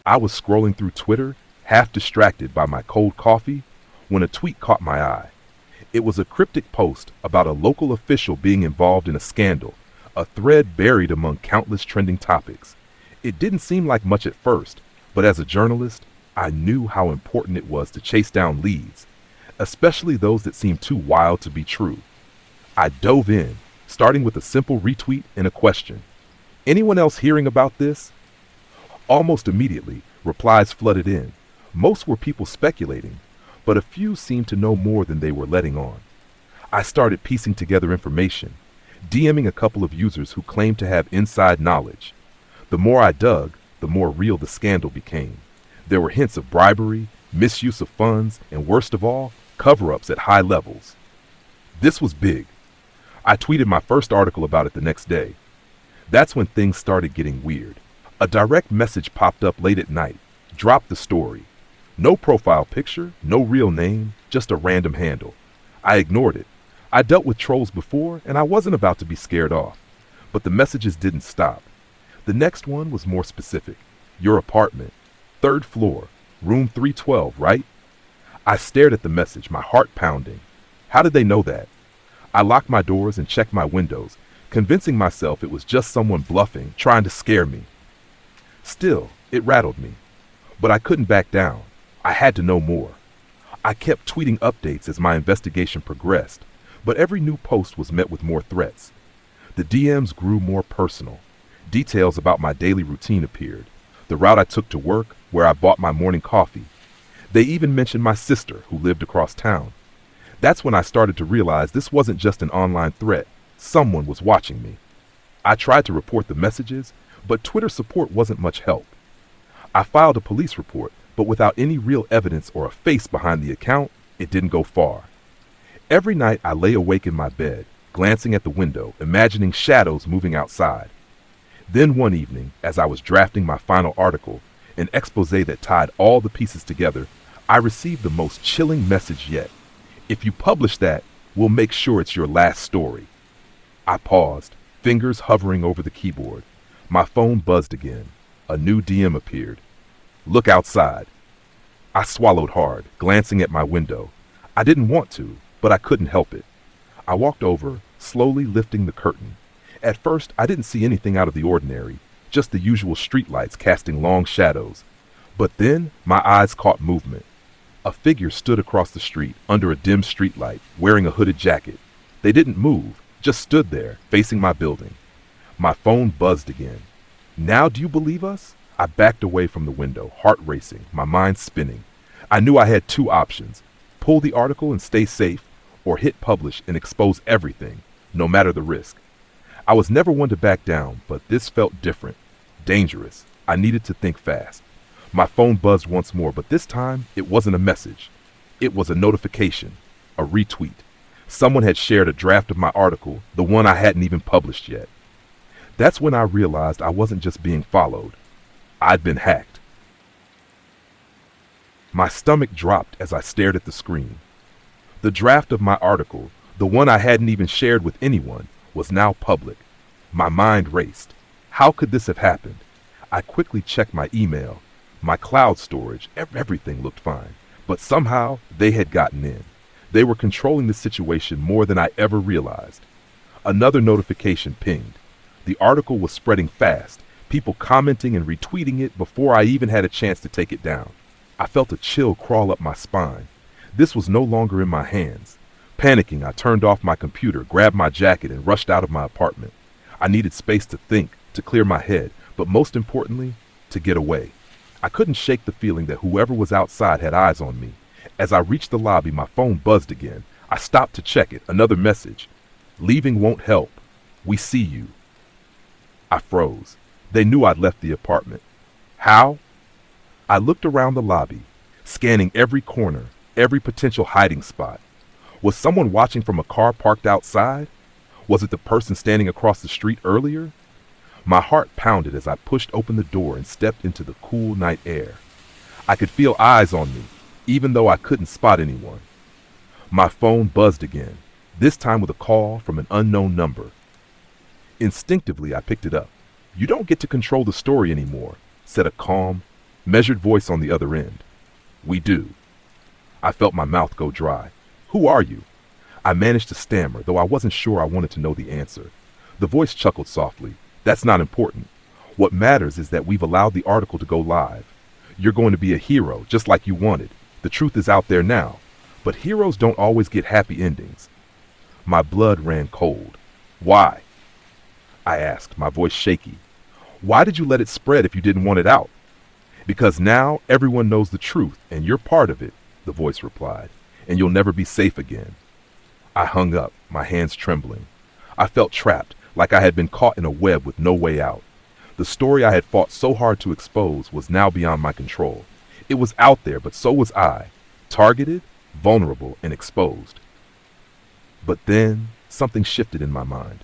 I was scrolling through Twitter, half distracted by my cold coffee, when a tweet caught my eye. It was a cryptic post about a local official being involved in a scandal, a thread buried among countless trending topics. It didn't seem like much at first, but as a journalist, I knew how important it was to chase down leads, especially those that seemed too wild to be true. I dove in, starting with a simple retweet and a question. Anyone else hearing about this? Almost immediately, replies flooded in. Most were people speculating, but a few seemed to know more than they were letting on. I started piecing together information, DMing a couple of users who claimed to have inside knowledge. The more I dug, the more real the scandal became. There were hints of bribery, misuse of funds, and worst of all, cover-ups at high levels. This was big. I tweeted my first article about it the next day. That's when things started getting weird. A direct message popped up late at night. Dropped the story. No profile picture, no real name, just a random handle. I ignored it. I dealt with trolls before, and I wasn't about to be scared off. But the messages didn't stop. The next one was more specific. Your apartment. 3rd floor. Room 312, right? I stared at the message, my heart pounding. How did they know that? I locked my doors and checked my windows, convincing myself it was just someone bluffing, trying to scare me. Still, it rattled me. But I couldn't back down. I had to know more. I kept tweeting updates as my investigation progressed, but every new post was met with more threats. The DMs grew more personal. Details about my daily routine appeared. The route I took to work, where I bought my morning coffee. They even mentioned my sister, who lived across town. That's when I started to realize this wasn't just an online threat. Someone was watching me. I tried to report the messages, but Twitter support wasn't much help. I filed a police report, but without any real evidence or a face behind the account, it didn't go far. Every night I lay awake in my bed, glancing at the window, imagining shadows moving outside. Then one evening, as I was drafting my final article, an expose that tied all the pieces together, I received the most chilling message yet. If you publish that, we'll make sure it's your last story. I paused, fingers hovering over the keyboard. My phone buzzed again. A new DM appeared. Look outside. I swallowed hard, glancing at my window. I didn't want to, but I couldn't help it. I walked over, slowly lifting the curtain. At first, I didn't see anything out of the ordinary, just the usual streetlights casting long shadows. But then, my eyes caught movement. A figure stood across the street, under a dim streetlight, wearing a hooded jacket. They didn't move, just stood there, facing my building. My phone buzzed again. Now do you believe us? I backed away from the window, heart racing, my mind spinning. I knew I had two options: pull the article and stay safe, or hit publish and expose everything, no matter the risk. I was never one to back down, but this felt different, dangerous. I needed to think fast. My phone buzzed once more, but this time it wasn't a message. It was a notification, a retweet. Someone had shared a draft of my article, the one I hadn't even published yet. That's when I realized I wasn't just being followed. I'd been hacked. My stomach dropped as I stared at the screen. The draft of my article, the one I hadn't even shared with anyone, was now public. My mind raced. How could this have happened? I quickly checked my email, my cloud storage, everything looked fine. But somehow, they had gotten in. They were controlling the situation more than I ever realized. Another notification pinged. The article was spreading fast, people commenting and retweeting it before I even had a chance to take it down. I felt a chill crawl up my spine. This was no longer in my hands. Panicking, I turned off my computer, grabbed my jacket, and rushed out of my apartment. I needed space to think, to clear my head, but most importantly, to get away. I couldn't shake the feeling that whoever was outside had eyes on me. As I reached the lobby, my phone buzzed again. I stopped to check it. Another message. Leaving won't help. We see you. I froze. They knew I'd left the apartment. How? I looked around the lobby, scanning every corner, every potential hiding spot. Was someone watching from a car parked outside? Was it the person standing across the street earlier? My heart pounded as I pushed open the door and stepped into the cool night air. I could feel eyes on me, even though I couldn't spot anyone. My phone buzzed again, this time with a call from an unknown number. Instinctively, I picked it up. "You don't get to control the story anymore," said a calm, Measured voice on the other end. We do. I felt my mouth go dry. Who are you? I managed to stammer, though I wasn't sure I wanted to know the answer. The voice chuckled softly. That's not important. What matters is that we've allowed the article to go live. You're going to be a hero, just like you wanted. The truth is out there now. But heroes don't always get happy endings. My blood ran cold. Why? I asked, my voice shaky. Why did you let it spread if you didn't want it out? Because now everyone knows the truth, and you're part of it, the voice replied, and you'll never be safe again. I hung up, my hands trembling. I felt trapped, like I had been caught in a web with no way out. The story I had fought so hard to expose was now beyond my control. It was out there, but so was I, targeted, vulnerable, and exposed. But then, something shifted in my mind.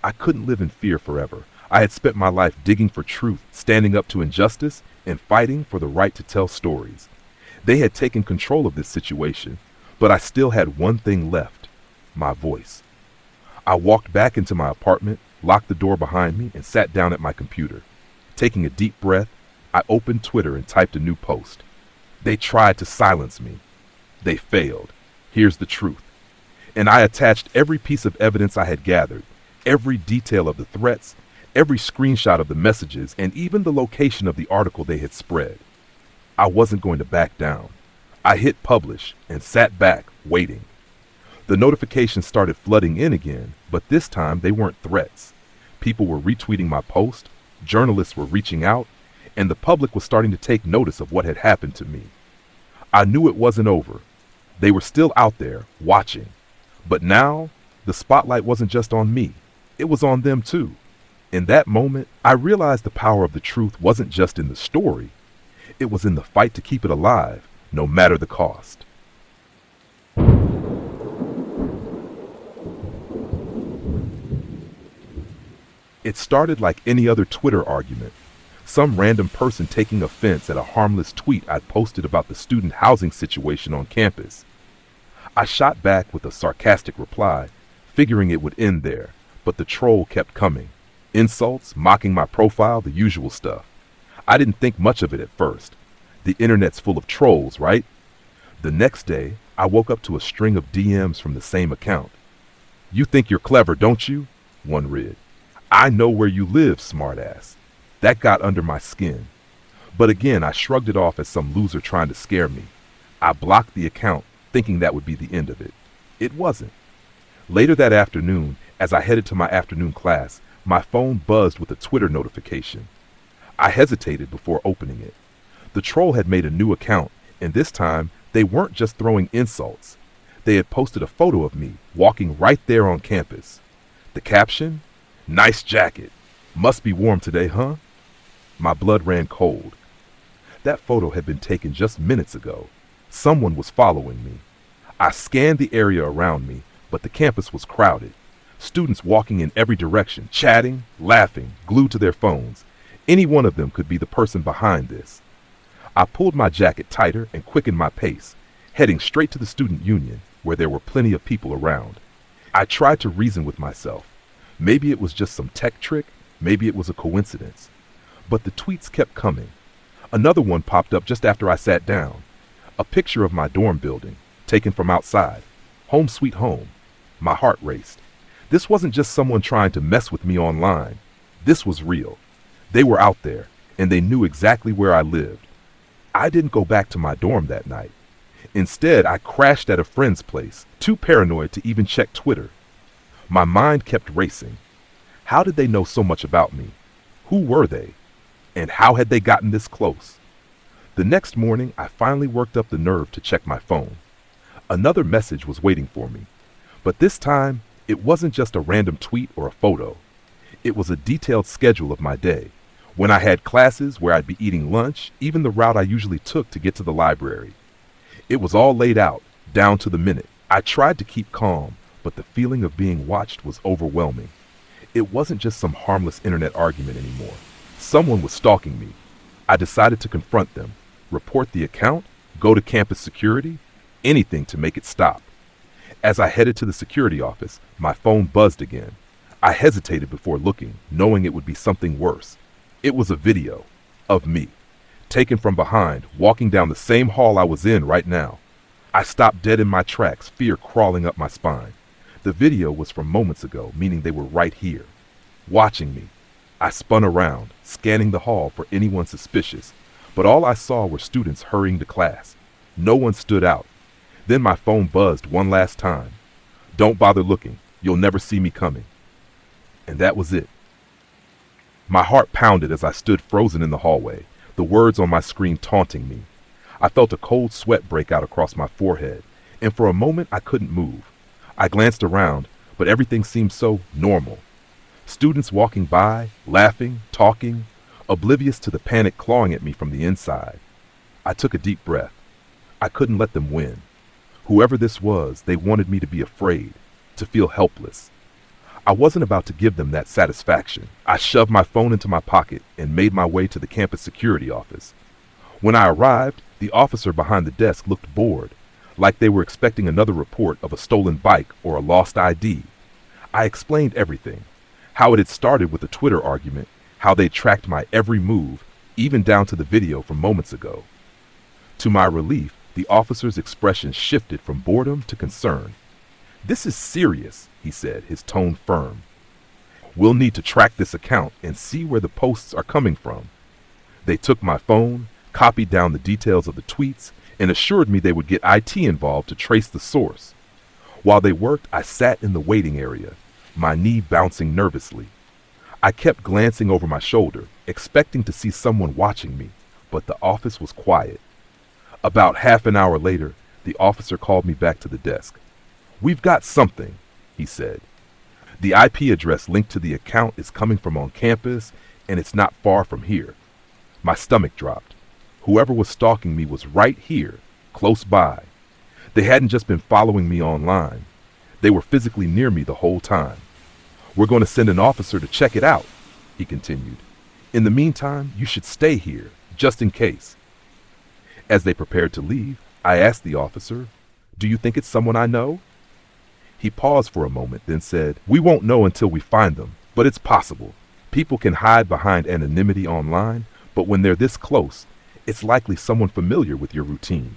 I couldn't live in fear forever. I had spent my life digging for truth, standing up to injustice, and fighting for the right to tell stories. They had taken control of this situation, but I still had one thing left, my voice. I walked back into my apartment, locked the door behind me, and sat down at my computer. Taking a deep breath, I opened Twitter and typed a new post. They tried to silence me. They failed. Here's the truth. And I attached every piece of evidence I had gathered, every detail of the threats, every screenshot of the messages, and even the location of the article they had spread. I wasn't going to back down. I hit publish and sat back, waiting. The notifications started flooding in again, but this time they weren't threats. People were retweeting my post, journalists were reaching out, and the public was starting to take notice of what had happened to me. I knew it wasn't over. They were still out there, watching. But now, the spotlight wasn't just on me. It was on them too. In that moment, I realized the power of the truth wasn't just in the story. It was in the fight to keep it alive, no matter the cost. It started like any other Twitter argument. Some random person taking offense at a harmless tweet I'd posted about the student housing situation on campus. I shot back with a sarcastic reply, figuring it would end there, but the troll kept coming. Insults, mocking my profile, the usual stuff. I didn't think much of it at first. The internet's full of trolls, right? The next day, I woke up to a string of DMs from the same account. You think you're clever, don't you? One read. I know where you live, smartass. That got under my skin. But again, I shrugged it off as some loser trying to scare me. I blocked the account, thinking that would be the end of it. It wasn't. Later that afternoon, as I headed to my afternoon class, my phone buzzed with a Twitter notification. I hesitated before opening it. The troll had made a new account, and this time, they weren't just throwing insults. They had posted a photo of me, walking right there on campus. The caption? Nice jacket. Must be warm today, huh? My blood ran cold. That photo had been taken just minutes ago. Someone was following me. I scanned the area around me, but the campus was crowded. Students walking in every direction, chatting, laughing, glued to their phones. Any one of them could be the person behind this. I pulled my jacket tighter and quickened my pace, heading straight to the student union, where there were plenty of people around. I tried to reason with myself. Maybe it was just some tech trick, maybe it was a coincidence. But the tweets kept coming. Another one popped up just after I sat down. A picture of my dorm building, taken from outside. Home sweet home. My heart raced. This wasn't just someone trying to mess with me online. This was real. They were out there, and they knew exactly where I lived. I didn't go back to my dorm that night. Instead, I crashed at a friend's place, too paranoid to even check Twitter. My mind kept racing. How did they know so much about me? Who were they? And how had they gotten this close? The next morning, I finally worked up the nerve to check my phone. Another message was waiting for me. But this time, it wasn't just a random tweet or a photo. It was a detailed schedule of my day. When I had classes, where I'd be eating lunch, even the route I usually took to get to the library. It was all laid out, down to the minute. I tried to keep calm, but the feeling of being watched was overwhelming. It wasn't just some harmless internet argument anymore. Someone was stalking me. I decided to confront them, report the account, go to campus security, anything to make it stop. As I headed to the security office, my phone buzzed again. I hesitated before looking, knowing it would be something worse. It was a video of me, taken from behind, walking down the same hall I was in right now. I stopped dead in my tracks, fear crawling up my spine. The video was from moments ago, meaning they were right here, watching me. I spun around, scanning the hall for anyone suspicious, but all I saw were students hurrying to class. No one stood out. Then my phone buzzed one last time. "Don't bother looking. You'll never see me coming." And that was it. My heart pounded as I stood frozen in the hallway, the words on my screen taunting me. I felt a cold sweat break out across my forehead, and for a moment I couldn't move. I glanced around, but everything seemed so normal. Students walking by, laughing, talking, oblivious to the panic clawing at me from the inside. I took a deep breath. I couldn't let them win. Whoever this was, they wanted me to be afraid, to feel helpless. I wasn't about to give them that satisfaction. I shoved my phone into my pocket and made my way to the campus security office. When I arrived, the officer behind the desk looked bored, like they were expecting another report of a stolen bike or a lost ID. I explained everything. How it had started with a Twitter argument, how they tracked my every move, even down to the video from moments ago. To my relief, the officer's expression shifted from boredom to concern. "This is serious," he said, his tone firm. "We'll need to track this account and see where the posts are coming from." They took my phone, copied down the details of the tweets, and assured me they would get IT involved to trace the source. While they worked, I sat in the waiting area, my knee bouncing nervously. I kept glancing over my shoulder, expecting to see someone watching me, but the office was quiet. About half an hour later, the officer called me back to the desk. "We've got something," he said. "The IP address linked to the account is coming from on campus, and it's not far from here." My stomach dropped. Whoever was stalking me was right here, close by. They hadn't just been following me online. They were physically near me the whole time. "We're going to send an officer to check it out," he continued. "In the meantime, you should stay here, just in case." As they prepared to leave, I asked the officer, "Do you think it's someone I know?" He paused for a moment, then said, "We won't know until we find them, but it's possible. People can hide behind anonymity online, but when they're this close, it's likely someone familiar with your routine."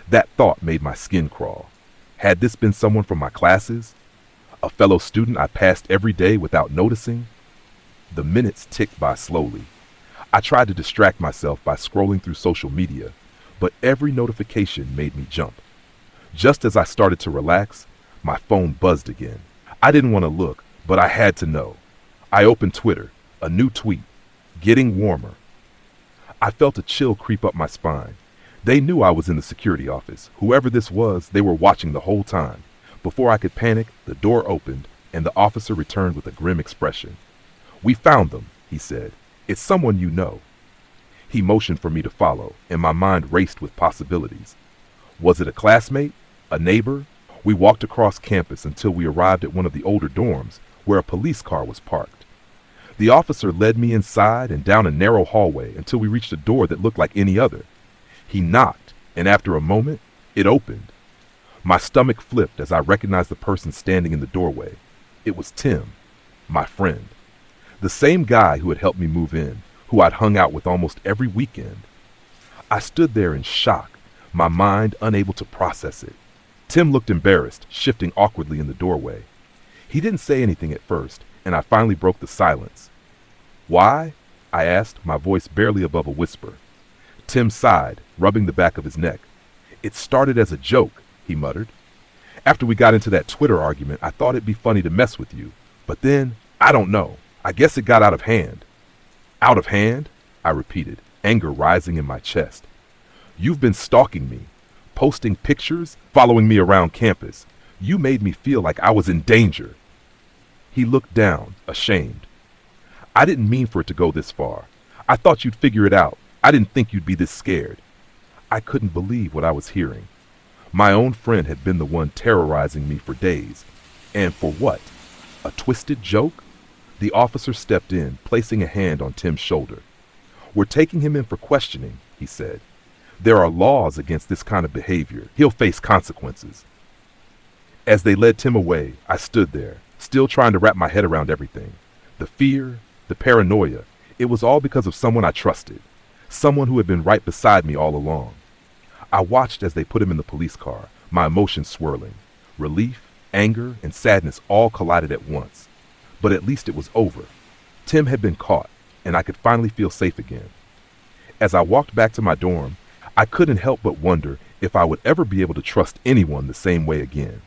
That thought made my skin crawl. Had this been someone from my classes? A fellow student I passed every day without noticing? The minutes ticked by slowly. I tried to distract myself by scrolling through social media, but every notification made me jump. Just as I started to relax, my phone buzzed again. I didn't want to look, but I had to know. I opened Twitter, a new tweet, "Getting warmer." I felt a chill creep up my spine. They knew I was in the security office. Whoever this was, they were watching the whole time. Before I could panic, the door opened, and the officer returned with a grim expression. "We found them," he said. "It's someone you know." He motioned for me to follow, and my mind raced with possibilities. Was it a classmate? A neighbor? We walked across campus until we arrived at one of the older dorms, where a police car was parked. The officer led me inside and down a narrow hallway until we reached a door that looked like any other. He knocked, and after a moment, it opened. My stomach flipped as I recognized the person standing in the doorway. It was Tim, my friend. The same guy who had helped me move in, who I'd hung out with almost every weekend. I stood there in shock, my mind unable to process it. Tim looked embarrassed, shifting awkwardly in the doorway. He didn't say anything at first, and I finally broke the silence. "Why?" I asked, my voice barely above a whisper. Tim sighed, rubbing the back of his neck. "It started as a joke," he muttered. "After we got into that Twitter argument, I thought it'd be funny to mess with you. But then, I don't know. I guess it got out of hand." "Out of hand?" I repeated, anger rising in my chest. "You've been stalking me, posting pictures, following me around campus. You made me feel like I was in danger." He looked down, ashamed. "I didn't mean for it to go this far. I thought you'd figure it out. I didn't think you'd be this scared." I couldn't believe what I was hearing. My own friend had been the one terrorizing me for days. And for what? A twisted joke? The officer stepped in, placing a hand on Tim's shoulder. "We're taking him in for questioning," he said. "There are laws against this kind of behavior. He'll face consequences." As they led Tim away, I stood there, still trying to wrap my head around everything. The fear, the paranoia, it was all because of someone I trusted. someone who had been right beside me all along. I watched as they put him in the police car, my emotions swirling. Relief, anger, and sadness all collided at once. But at least it was over. Tim had been caught, and I could finally feel safe again. As I walked back to my dorm, I couldn't help but wonder if I would ever be able to trust anyone the same way again.